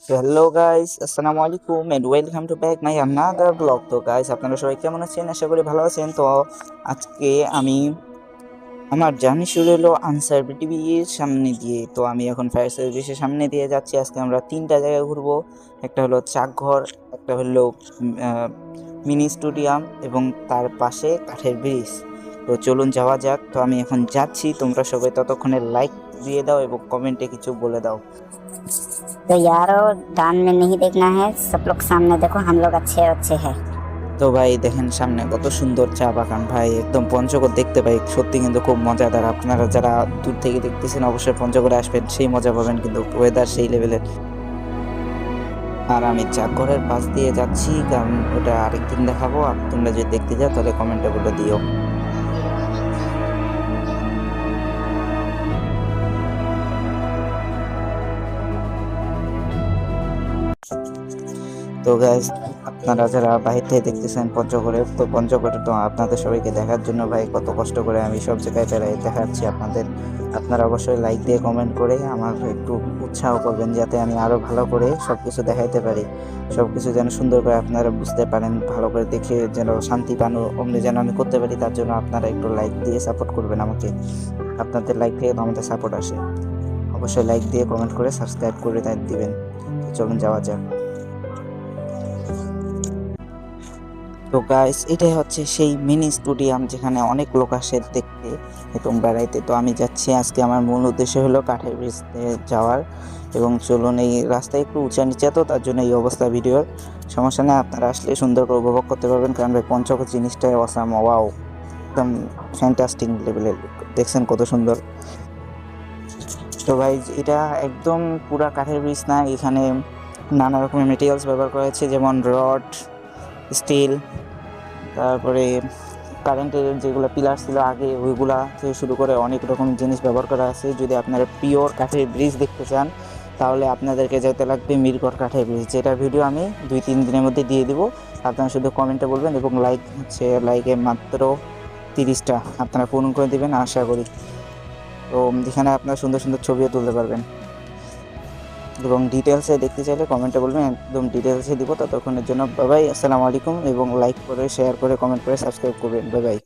তো hello guys, আসসালামু আলাইকুম and welcome to back my another blog. তো গাইস, আপনারা সবাই কেমন আছেন? আশা করি ভালো আছেন। তো আজকে আমি আমার জার্নি শুরু হলো আনসার পৃথিবীর সামনে দিয়ে। তো আমি এখন ফায়ার সার্ভিসের সামনে দিয়ে যাচ্ছি। আজকে আমরা তিনটা জায়গায় ঘুরবো। একটা হলো চাকঘর, একটা হলো মিনি স্টেডিয়াম এবং তার পাশে কাঠের ব্রিজ। তো চলুন যাওয়া যাক। তো আমি এখন যাচ্ছি, তোমরা সবাই ততক্ষণে লাইক দিয়ে দাও এবং কমেন্টে কিছু বলে দাও। तो यारो डान में नहीं देखना है, सब लोग सामने देखो, हम लोग अच्छे अच्छे हैं। তো ভাই দেখেন সামনে কত সুন্দর চা বাগান, ভাই একদম পঞ্চগড় দেখতে পাই, সত্যি কিন্তু খুব মজাদার। আপনারা যারা দূর থেকে দেখতেছেন অবশ্যই পঞ্চগড়ে আসবেন, সেই মজা পাবেন, কিন্তু ওয়েদার সেই লেভেলের। আর আমি চাকঘরের পাশ দিয়ে যাচ্ছি, কারণ ওটা আরেকদিন দেখাবো। আর তোমরা যদি দেখতে যাও তাহলে কমেন্টে বলে দিও। তো গাইস, আপনারা যারা বাহির থেকে দেখতেছেন পঞ্চগড়ে, তো পঞ্চগড়ে তো আপনাদের সবাইকে দেখার জন্য ভাই কত কষ্ট করে আমি সব জায়গায় বেড়াই দেখাচ্ছি আপনাদের। আপনারা অবশ্যই লাইক দিয়ে কমেন্ট করে আমার একটু উৎসাহ করবেন, যাতে আমি আরও ভালো করে সব কিছু দেখাইতে পারি, সব কিছু যেন সুন্দর করে আপনারা বুঝতে পারেন, ভালো করে দেখে যেন শান্তি পান, অমনি যেন আমি করতে পারি। তার জন্য আপনারা একটু লাইক দিয়ে সাপোর্ট করবেন আমাকে। আপনাদের লাইক থেকে তো আমাদের সাপোর্ট আসে। অবশ্যই লাইক দিয়ে কমেন্ট করে সাবস্ক্রাইব করে দিবেন। তো চলুন যাওয়া যাক। তো গাইস, এটাই হচ্ছে সেই মিনি স্টেডিয়াম যেখানে অনেক লোক আসে দেখতে এবং বেড়াইতে। তো আমি যাচ্ছি, আজকে আমার মূল উদ্দেশ্য হলো কাঠের ব্রিজে যাওয়ার। এবং চলুন, এই রাস্তায় একটু উঁচা নিচে, তো তার জন্য এই অবস্থা। ভিডিওর সমস্যা নেই, আপনারা আসলে সুন্দর করে উপভোগ করতে পারবেন, কারণ ভাই পঞ্চগড় জিনিসটাই অসাম, ওয়াও, একদম ফ্যান্টাস্টিক লেভেলের। দেখছেন কত সুন্দর। তো ভাই এটা একদম পুরা কাঠের ব্রিজ না, এখানে নানা রকমের মেটেরিয়ালস ব্যবহার করা হয়েছে, যেমন রড, স্টিল, তারপরে কারেন্টের যেগুলো পিলার ছিল আগে ওইগুলা থেকে শুরু করে অনেক রকম জিনিস ব্যবহার করা আছে। যদি আপনারা পিওর কাঠের ব্রিজ দেখতে চান তাহলে আপনাদেরকে যেতে লাগবে মিরগড় কাঠের ব্রিজ, যেটা ভিডিও আমি 2-3 দিনের মধ্যে দিয়ে দিব। আপনারা শুধু কমেন্টে বলবেন এবং লাইকে মাত্র 30টা আপনারা পূরণ করে দেবেন আশা করি। তো এখানে আপনারা সুন্দর সুন্দর ছবিও তুলতে পারবেন এবং ডিটেলসে দেখতে চাইলে কমেন্টে বলবেন, একদম ডিটেলসে দিব। ততক্ষণের জন্য বাই বাই, আসসালামু আলাইকুম। এবং লাইক করে, শেয়ার করে, কমেন্ট করে, সাবস্ক্রাইব করবেন। Bye bye.